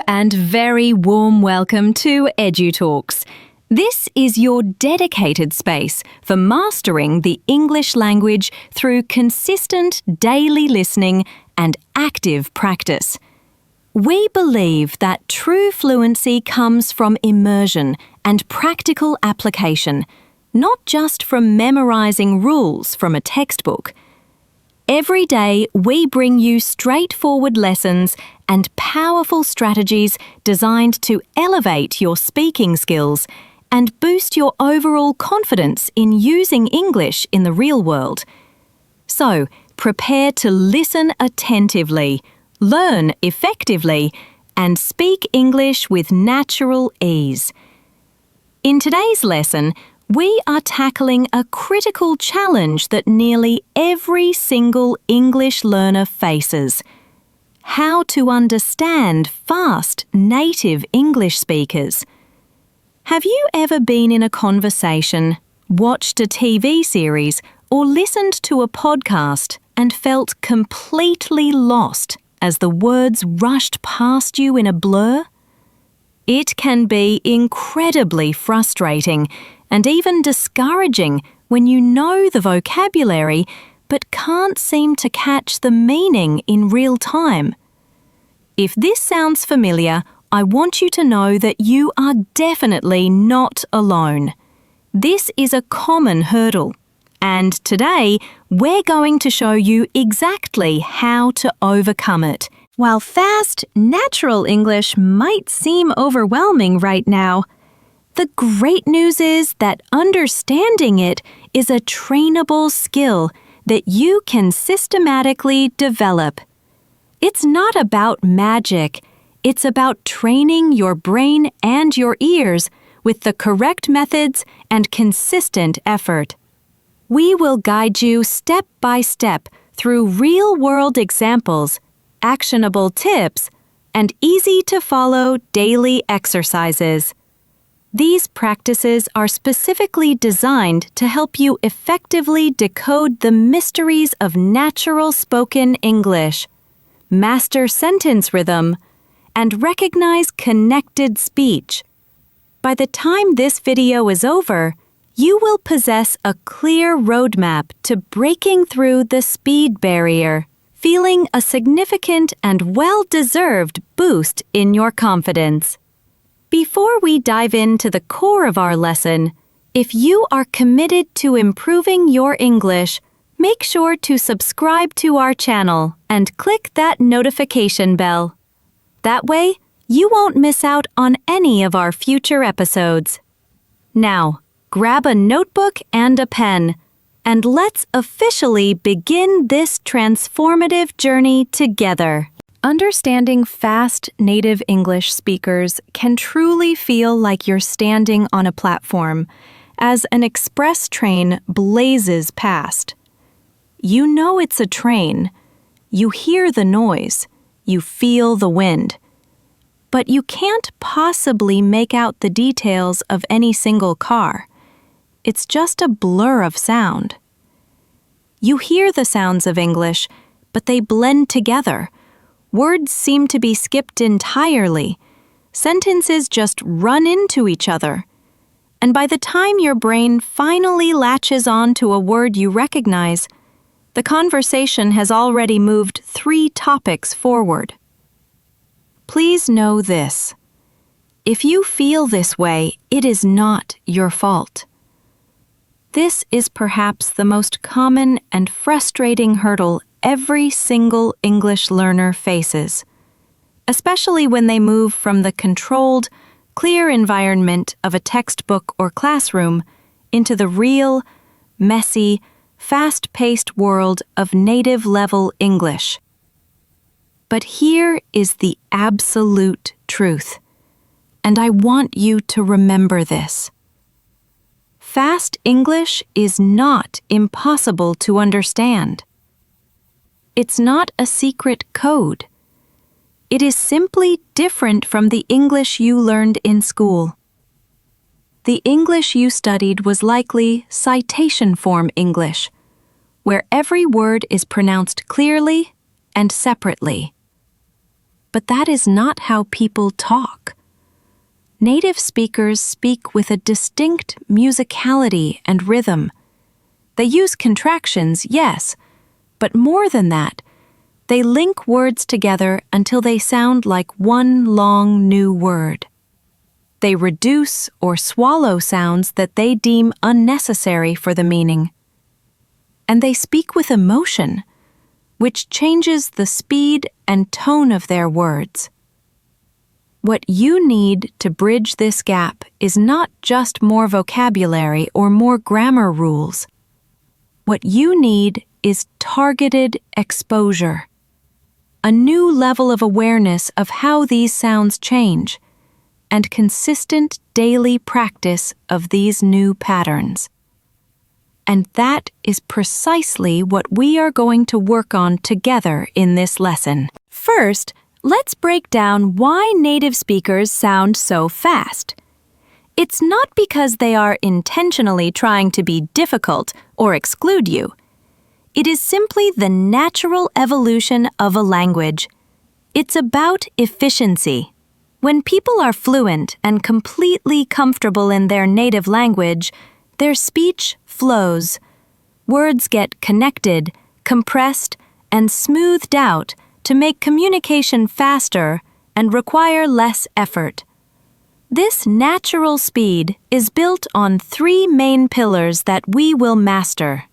and very warm welcome to eduTalks. This is your dedicated space for mastering the English language through consistent daily listening and active practice. We believe that true fluency comes from immersion and practical application, not just from memorizing rules from a textbook. Every day, we bring you straightforward lessons and powerful strategies designed to elevate your speaking skills and boost your overall confidence in using English in the real world. So, prepare to listen attentively, learn effectively, and speak English with natural ease. In today's lesson, we are tackling a critical challenge that nearly every single English learner faces: how to understand fast native English speakers. Have you ever been in a conversation, watched a TV series, or listened to a podcast and felt completely lost as the words rushed past you in a blur? It can be incredibly frustrating and even discouraging when you know the vocabulary but can't seem to catch the meaning in real time. If this sounds familiar, I want you to know that you are definitely not alone. This is a common hurdle, and today we're going to show you exactly how to overcome it. While fast, natural English might seem overwhelming right now, the great news is that understanding it is a trainable skill that you can systematically develop. It's not about magic. It's about training your brain and your ears with the correct methods and consistent effort. We will guide you step by step through real-world examples, actionable tips, and easy-to-follow daily exercises. These practices are specifically designed to help you effectively decode the mysteries of natural spoken English, master sentence rhythm, and recognize connected speech. By the time this video is over, you will possess a clear roadmap to breaking through the speed barrier, feeling a significant and well-deserved boost in your confidence. Before we dive into the core of our lesson, if you are committed to improving your English, make sure to subscribe to our channel and click that notification bell. That way, you won't miss out on any of our future episodes. Now, grab a notebook and a pen, and let's officially begin this transformative journey together. Understanding fast native English speakers can truly feel like you're standing on a platform as an express train blazes past. You know it's a train. You hear the noise. You feel the wind. But you can't possibly make out the details of any single car. It's just a blur of sound. You hear the sounds of English, but they blend together. Words seem to be skipped entirely. Sentences just run into each other. And by the time your brain finally latches on to a word you recognize, the conversation has already moved 3 topics forward. Please know this. If you feel this way, it is not your fault. This is perhaps the most common and frustrating hurdle every single English learner faces, especially when they move from the controlled, clear environment of a textbook or classroom into the real, messy, fast-paced world of native-level English. But here is the absolute truth, and I want you to remember this. Fast English is not impossible to understand. It's not a secret code. It is simply different from the English you learned in school. The English you studied was likely citation form English, where every word is pronounced clearly and separately. But that is not how people talk. Native speakers speak with a distinct musicality and rhythm. They use contractions, yes, but more than that, they link words together until they sound like one long new word. They reduce or swallow sounds that they deem unnecessary for the meaning. And they speak with emotion, which changes the speed and tone of their words. What you need to bridge this gap is not just more vocabulary or more grammar rules. What you need is targeted exposure, a new level of awareness of how these sounds change, and consistent daily practice of these new patterns. And that is precisely what we are going to work on together in this lesson. First, let's break down why native speakers sound so fast. It's not because they are intentionally trying to be difficult or exclude you. It is simply the natural evolution of a language. It's about efficiency. When people are fluent and completely comfortable in their native language, their speech flows. Words get connected, compressed, and smoothed out to make communication faster and require less effort. This natural speed is built on 3 main pillars that we will master.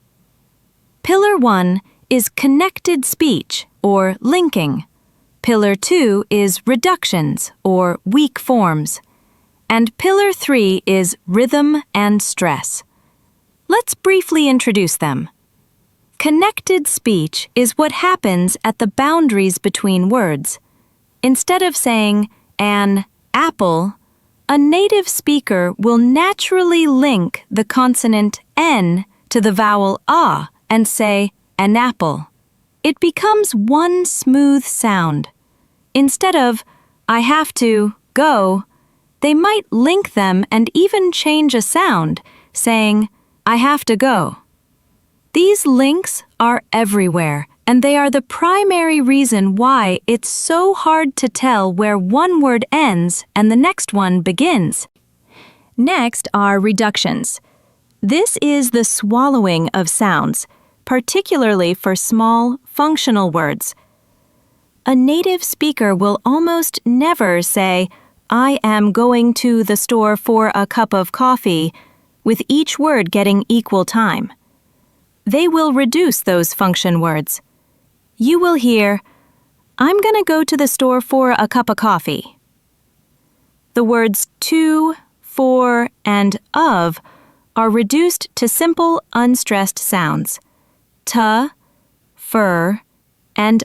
Pillar 1 is connected speech, or linking. Pillar 2 is reductions, or weak forms. And Pillar 3 is rhythm and stress. Let's briefly introduce them. Connected speech is what happens at the boundaries between words. Instead of saying an apple, a native speaker will naturally link the consonant N to the vowel A and say an apple. It becomes one smooth sound. Instead of I have to go, they might link them and even change a sound, saying I have to go. These links are everywhere, and they are the primary reason why it's so hard to tell where one word ends and the next one begins. Next are reductions. This is the swallowing of sounds, particularly for small, functional words. A native speaker will almost never say, I am going to the store for a cup of coffee, with each word getting equal time. They will reduce those function words. You will hear, I'm going to go to the store for a cup of coffee. The words to, for, and of are reduced to simple, unstressed sounds. Ta, fur, and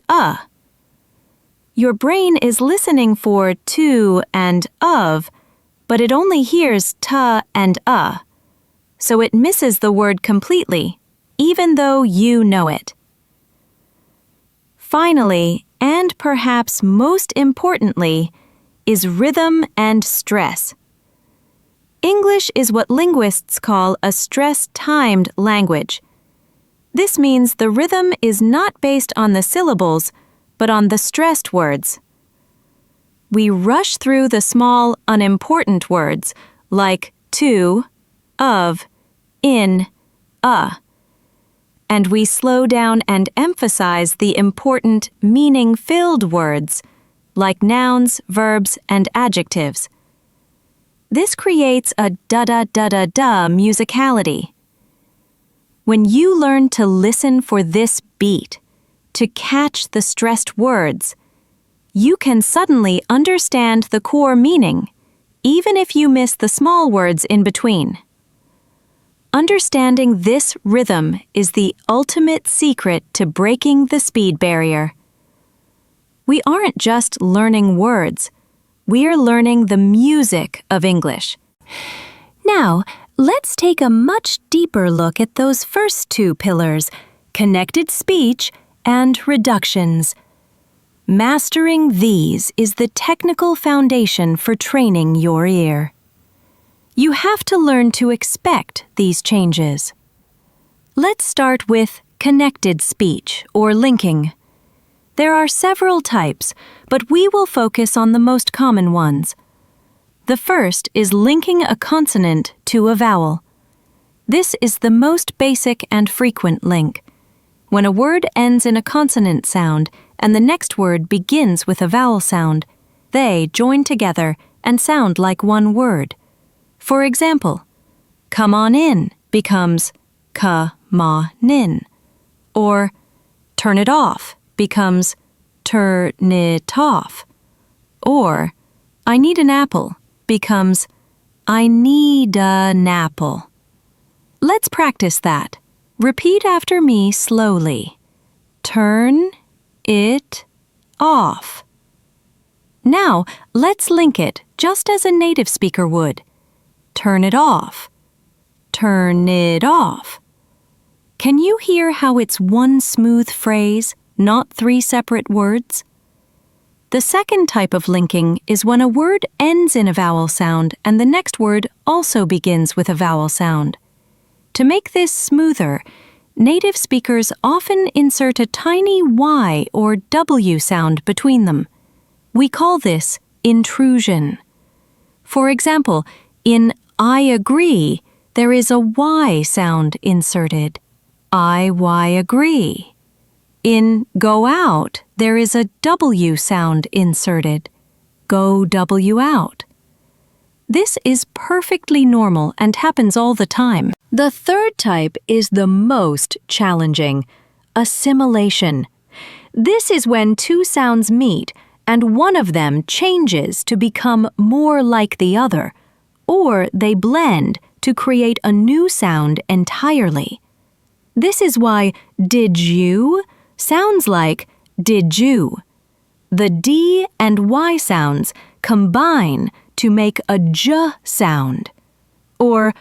Your brain is listening for to and of, but it only hears ta and so it misses the word completely, even though you know it. Finally, and perhaps most importantly, is rhythm and stress. English is what linguists call a stress-timed language. This means the rhythm is not based on the syllables, but on the stressed words. We rush through the small, unimportant words, like to, of, in, and we slow down and emphasize the important, meaning-filled words, like nouns, verbs, and adjectives. This creates a da-da-da-da-da musicality. When you learn to listen for this beat, to catch the stressed words, you can suddenly understand the core meaning, even if you miss the small words in between. Understanding this rhythm is the ultimate secret to breaking the speed barrier. We aren't just learning words, we are learning the music of English. Now, let's take a much deeper look at those first 2 pillars, connected speech and reductions. Mastering these is the technical foundation for training your ear. You have to learn to expect these changes. Let's start with connected speech or linking. There are several types, but we will focus on the most common ones. The first is linking a consonant to a vowel. This is the most basic and frequent link. When a word ends in a consonant sound and the next word begins with a vowel sound, they join together and sound like one word. For example, come on in becomes ka-ma-nin, or turn it off becomes turn-it-off, or I need an apple becomes I need an apple. Let's practice that. Repeat after me slowly. Turn it off. Now, let's link it just as a native speaker would. Turn it off. Turn it off. Can you hear how it's one smooth phrase, not three separate words? The second type of linking is when a word ends in a vowel sound and the next word also begins with a vowel sound. To make this smoother, native speakers often insert a tiny Y or W sound between them. We call this intrusion. For example, in I agree, there is a Y sound inserted. I agree. In go out, there is a W sound inserted. Go W out. This is perfectly normal and happens all the time. The third type is the most challenging, assimilation. This is when two sounds meet and one of them changes to become more like the other, or they blend to create a new sound entirely. This is why did you sounds like did you. The D and Y sounds combine to make a J sound. Or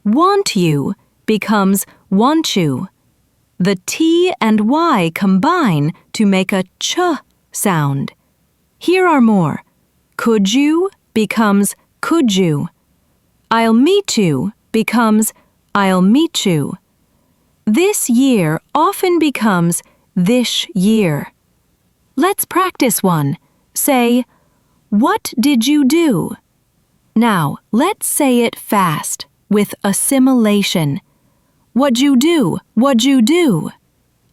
want you becomes want you. The T and Y combine to make a Ch sound. Here are more. Could you becomes could you. I'll meet you becomes I'll meet you. This year often becomes this year. Let's practice one. Say, what did you do? Now, let's say it fast, with assimilation. What'd you do? What'd you do?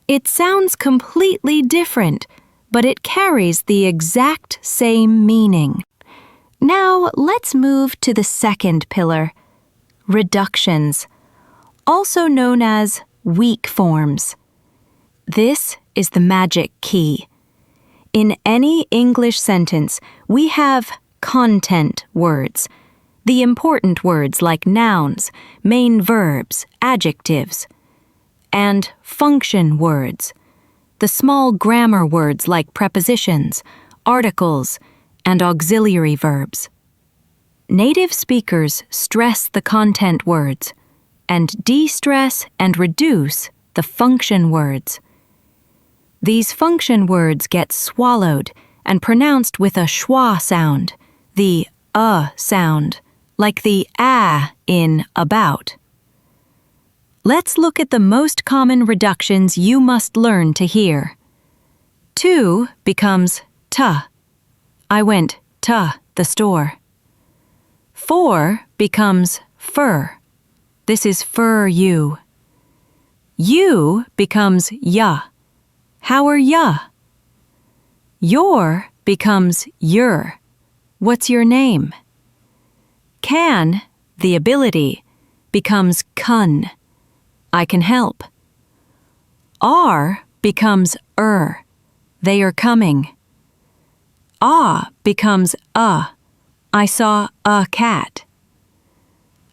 It sounds completely different, but it carries the exact same meaning. Now, let's move to the second pillar, reductions, also known as weak forms. This is the magic key. In any English sentence, we have content words, the important words like nouns, main verbs, adjectives, and function words, the small grammar words like prepositions, articles, and auxiliary verbs. Native speakers stress the content words and de-stress and reduce the function words. These function words get swallowed and pronounced with a schwa sound, the sound, like the in about. Let's look at the most common reductions you must learn to hear. To becomes ta. I went to the store. For becomes fur. This is fur you. You becomes ya. How are ya? Your becomes your. What's your name? Can, the ability, becomes kun. I can help. Are becomes They are coming. Becomes I saw a cat.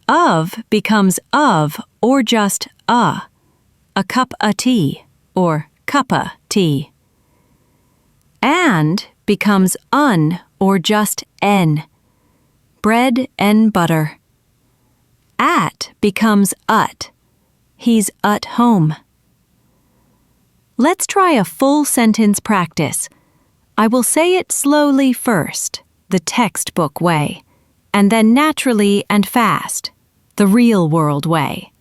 Of becomes of or just a cup of tea or cuppa tea. And becomes un or just n, bread and butter. At becomes ut, he's at home. Let's try a full sentence practice. I will say it slowly first, the textbook way, and then naturally and fast, the real world way.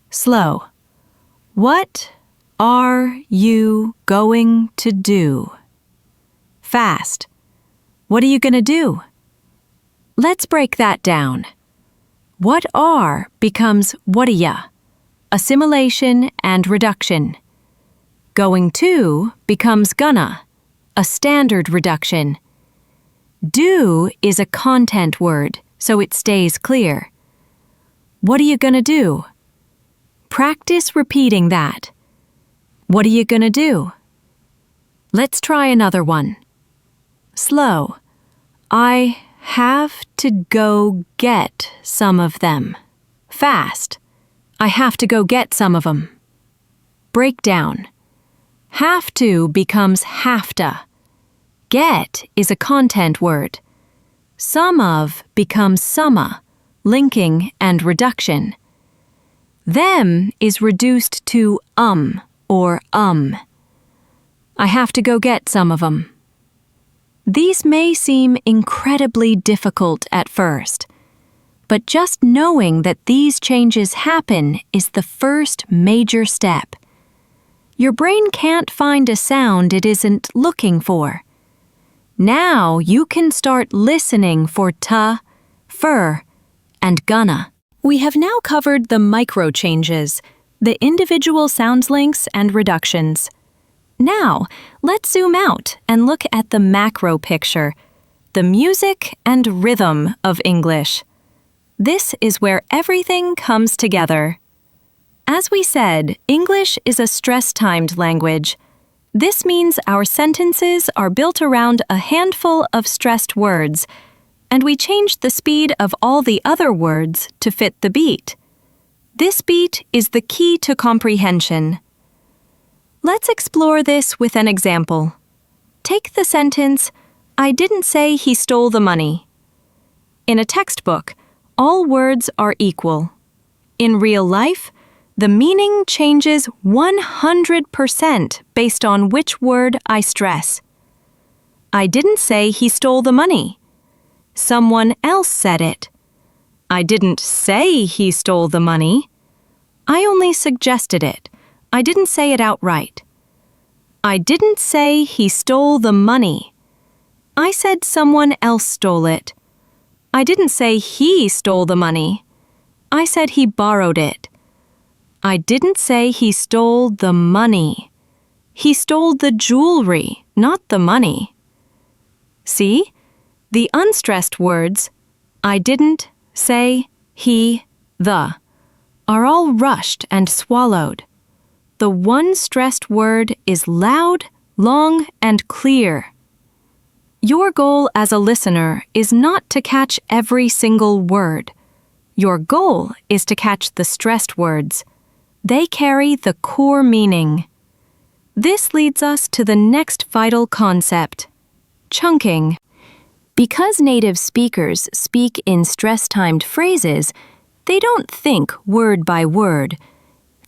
Slow. What are you going to do? Fast. What are you going to do? Let's break that down. What are becomes Whaddaya, assimilation and reduction. Going to becomes gonna, a standard reduction. Do is a content word, so it stays clear. What are you gonna do? Practice repeating that. What are you gonna do? Let's try another one. Slow. I have to go get some of them. Fast. I have to go get some of them. Breakdown. Have to becomes have-to. Get is a content word. Some of becomes summa, linking and reduction. Them is reduced to or I have to go get some of them. These may seem incredibly difficult at first, but just knowing that these changes happen is the first major step. Your brain can't find a sound it isn't looking for. Now you can start listening for ta, fur, and gonna. We have now covered the micro changes, the individual sound links and reductions. Now, let's zoom out and look at the macro picture, the music and rhythm of English. This is where everything comes together. As we said, English is a stress-timed language. This means our sentences are built around a handful of stressed words, and we change the speed of all the other words to fit the beat. This beat is the key to comprehension. Let's explore this with an example. Take the sentence, I didn't say he stole the money. In a textbook, all words are equal. In real life, the meaning changes 100% based on which word I stress. I didn't say he stole the money. Someone else said it. I didn't say he stole the money. I only suggested it. I didn't say it outright. I didn't say he stole the money. I said someone else stole it. I didn't say he stole the money. I said he borrowed it. I didn't say he stole the money. He stole the jewelry, not the money. See? The unstressed words, I didn't, say, he, the, are all rushed and swallowed. The one stressed word is loud, long, and clear. Your goal as a listener is not to catch every single word. Your goal is to catch the stressed words. They carry the core meaning. This leads us to the next vital concept, chunking. Because native speakers speak in stress-timed phrases, they don't think word by word.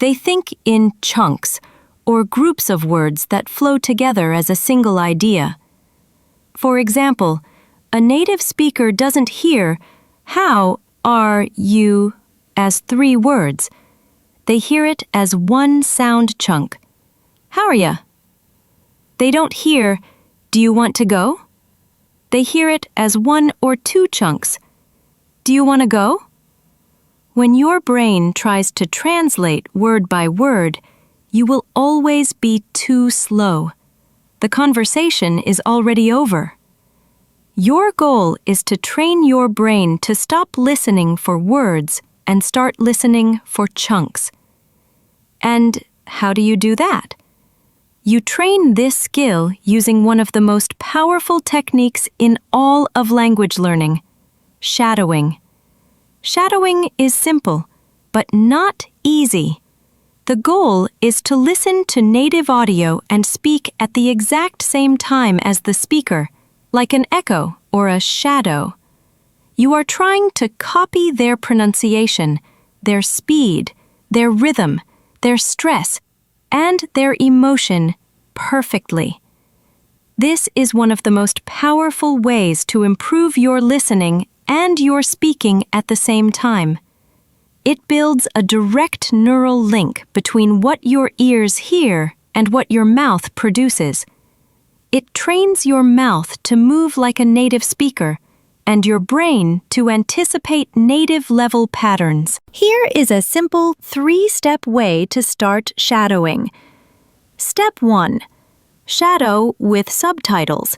They think in chunks, or groups of words that flow together as a single idea. For example, a native speaker doesn't hear, how are you, as 3 words. They hear it as one sound chunk. How are ya? They don't hear, do you want to go? They hear it as 1 or 2 chunks. Do you want to go? When your brain tries to translate word by word, you will always be too slow. The conversation is already over. Your goal is to train your brain to stop listening for words and start listening for chunks. And how do you do that? You train this skill using one of the most powerful techniques in all of language learning, shadowing. Shadowing is simple, but not easy. The goal is to listen to native audio and speak at the exact same time as the speaker, like an echo or a shadow. You are trying to copy their pronunciation, their speed, their rhythm, their stress, and their emotion perfectly. This is one of the most powerful ways to improve your listening and your speaking at the same time. It builds a direct neural link between what your ears hear and what your mouth produces. It trains your mouth to move like a native speaker and your brain to anticipate native-level patterns. Here is a simple 3-step way to start shadowing. Step 1. Shadow with subtitles.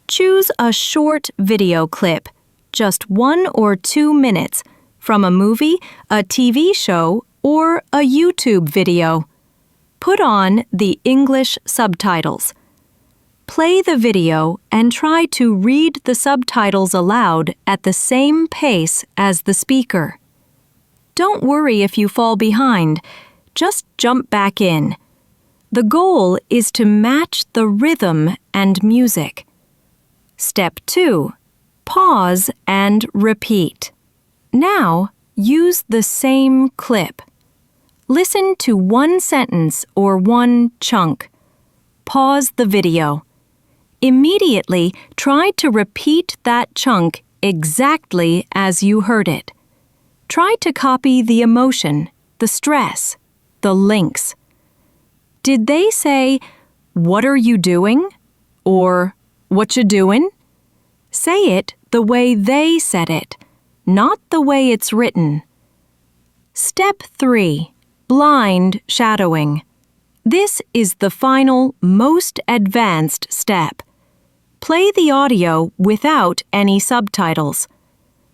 Choose a short video clip, just 1 or 2 minutes, from a movie, a TV show, or a YouTube video. Put on the English subtitles. Play the video and try to read the subtitles aloud at the same pace as the speaker. Don't worry if you fall behind. Just jump back in. The goal is to match the rhythm and music. Step 2. Pause and repeat. Now, use the same clip. Listen to one sentence or one chunk. Pause the video. Immediately, try to repeat that chunk exactly as you heard it. Try to copy the emotion, the stress, the links. Did they say, "What are you doing?" or "What you doing?" Say it the way they said it, not the way it's written. Step 3. Blind shadowing. This is the final, most advanced step. Play the audio without any subtitles.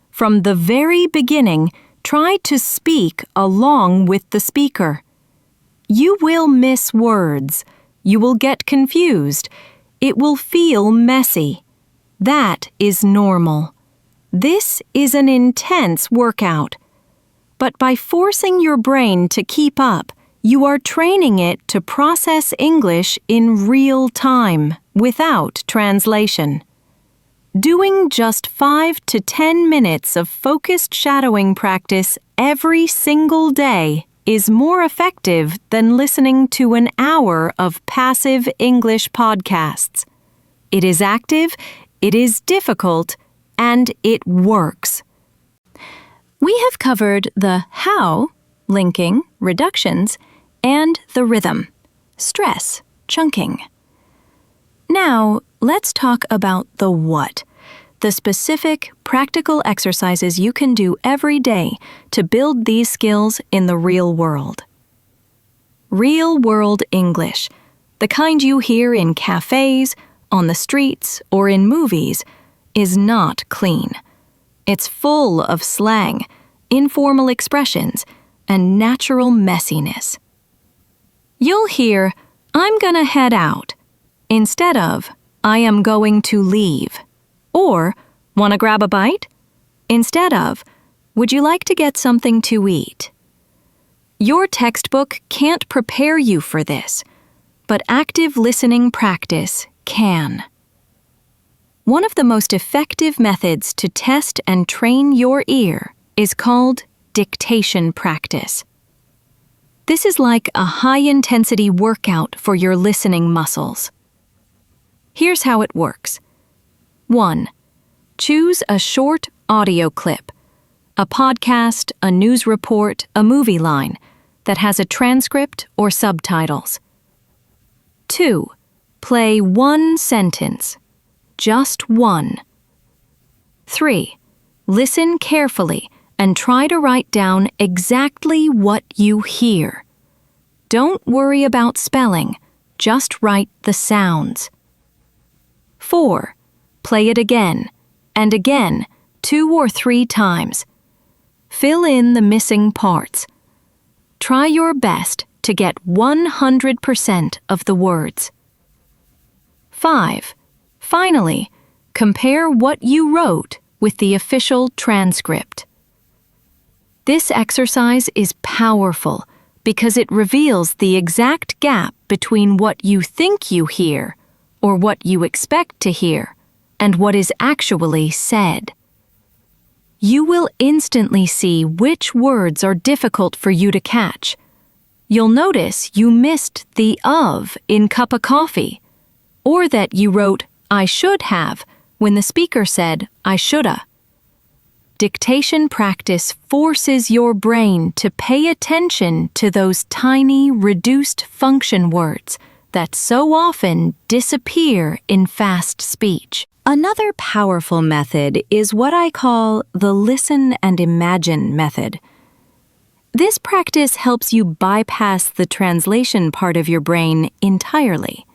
From the very beginning, try to speak along with the speaker. You will miss words. You will get confused. It will feel messy. That is normal. This is an intense workout. But by forcing your brain to keep up, you are training it to process English in real time, without translation. Doing just 5 to 10 minutes of focused shadowing practice every single day is more effective than listening to an hour of passive English podcasts. It is active, it is difficult, and it works. We have covered the how, linking, reductions, and the rhythm, stress, chunking. Now, let's talk about the what, the specific, practical exercises you can do every day to build these skills in the real world. Real-world English, the kind you hear in cafes, on the streets, or in movies, is not clean. It's full of slang, informal expressions, and natural messiness. You'll hear, "I'm gonna head out," instead of, "I am going to leave," or, "Wanna grab a bite?" instead of, "Would you like to get something to eat?" Your textbook can't prepare you for this, but active listening practice can. One of the most effective methods to test and train your ear is called dictation practice. This is like a high-intensity workout for your listening muscles. Here's how it works. 1. Choose a short audio clip, a podcast, a news report, a movie line that has a transcript or subtitles. 2. Play one sentence, just one. 3. Listen carefully and try to write down exactly what you hear. Don't worry about spelling, just write the sounds. 4. Play it again, and again, 2 or 3 times. Fill in the missing parts. Try your best to get 100% of the words. 5. Finally, compare what you wrote with the official transcript. This exercise is powerful because it reveals the exact gap between what you think you hear, or what you expect to hear, and what is actually said. You will instantly see which words are difficult for you to catch. You'll notice you missed the of in cup of coffee, or that you wrote I should have when the speaker said I shoulda. Dictation practice forces your brain to pay attention to those tiny, reduced function words that so often disappear in fast speech. Another powerful method is what I call the listen and imagine method. This practice helps you bypass the translation part of your brain entirely.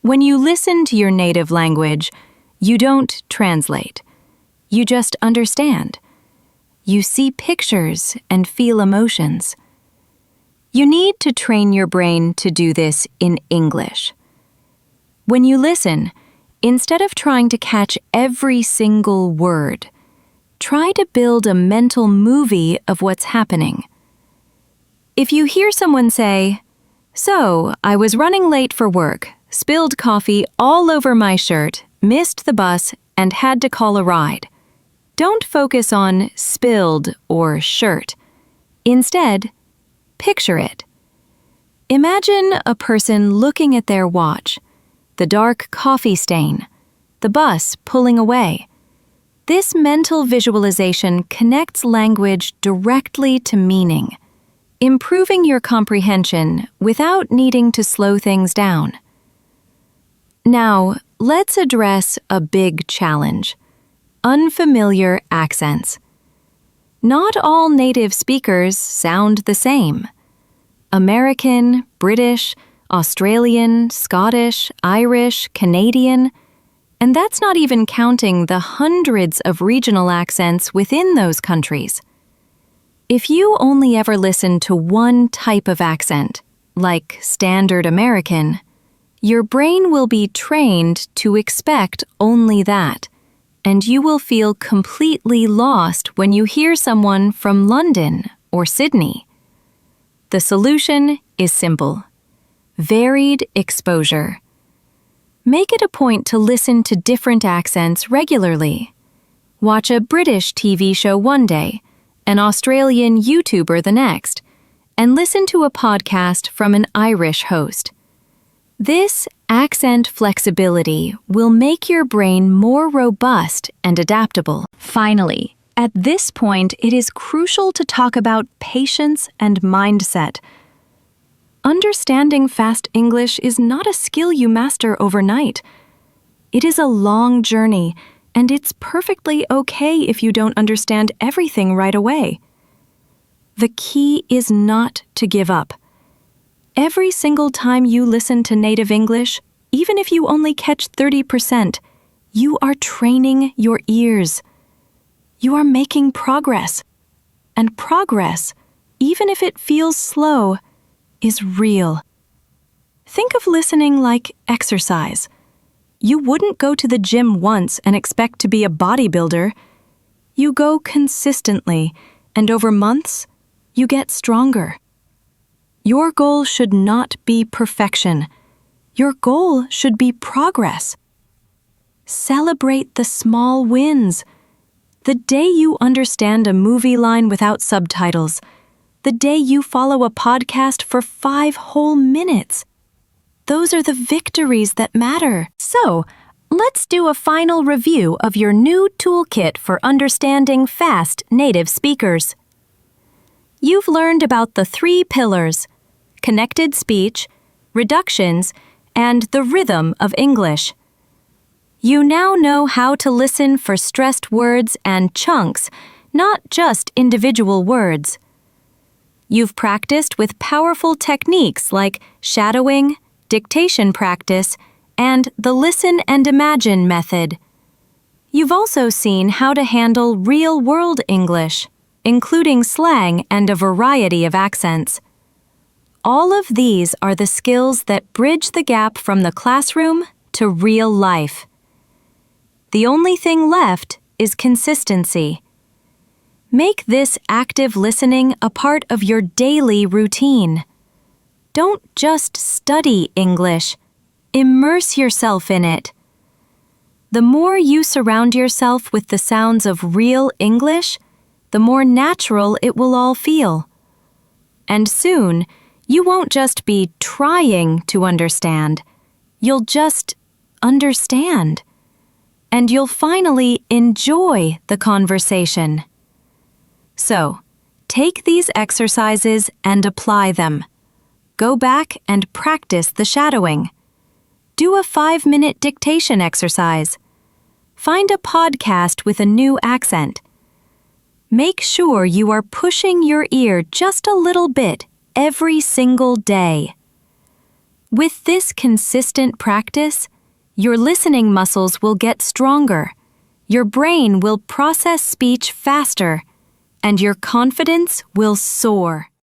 When you listen to your native language, you don't translate. You just understand. You see pictures and feel emotions. You need to train your brain to do this in English. When you listen, instead of trying to catch every single word, try to build a mental movie of what's happening. If you hear someone say, "So, I was running late for work, spilled coffee all over my shirt, missed the bus, and had to call a ride," don't focus on spilled or shirt. Instead, picture it. Imagine a person looking at their watch, the dark coffee stain, the bus pulling away. This mental visualization connects language directly to meaning, improving your comprehension without needing to slow things down. Now, let's address a big challenge: unfamiliar accents. Not all native speakers sound the same. American, British, Australian, Scottish, Irish, Canadian, and that's not even counting the hundreds of regional accents within those countries. If you only ever listen to one type of accent, like Standard American, your brain will be trained to expect only that, and you will feel completely lost when you hear someone from London or Sydney. The solution is simple: varied exposure. Make it a point to listen to different accents regularly. Watch a British TV show one day, an Australian YouTuber the next, and listen to a podcast from an Irish host. This accent flexibility will make your brain more robust and adaptable. Finally, at this point, it is crucial to talk about patience and mindset. Understanding fast English is not a skill you master overnight. It is a long journey, and it's perfectly okay if you don't understand everything right away. The key is not to give up. Every single time you listen to native English, even if you only catch 30%, you are training your ears. You are making progress. And progress, even if it feels slow, is real. Think of listening like exercise. You wouldn't go to the gym once and expect to be a bodybuilder. You go consistently, and over months, you get stronger. Your goal should not be perfection. Your goal should be progress. Celebrate the small wins. The day you understand a movie line without subtitles, the day you follow a podcast for 5 whole minutes. Those are the victories that matter. So, let's do a final review of your new toolkit for understanding fast native speakers. You've learned about the 3 pillars: connected speech, reductions, and the rhythm of English. You now know how to listen for stressed words and chunks, not just individual words. You've practiced with powerful techniques like shadowing, dictation practice, and the listen and imagine method. You've also seen how to handle real-world English, including slang and a variety of accents. All of these are the skills that bridge the gap from the classroom to real life. The only thing left is consistency. Make this active listening a part of your daily routine. Don't just study English. Immerse yourself in it. The more you surround yourself with the sounds of real English, the more natural it will all feel. And soon, you won't just be trying to understand. You'll just understand. and you'll finally enjoy the conversation. So, take these exercises and apply them. Go back and practice the shadowing. Do a 5-minute dictation exercise. Find a podcast with a new accent. Make sure you are pushing your ear just a little bit every single day. With this consistent practice, your listening muscles will get stronger, your brain will process speech faster, and your confidence will soar.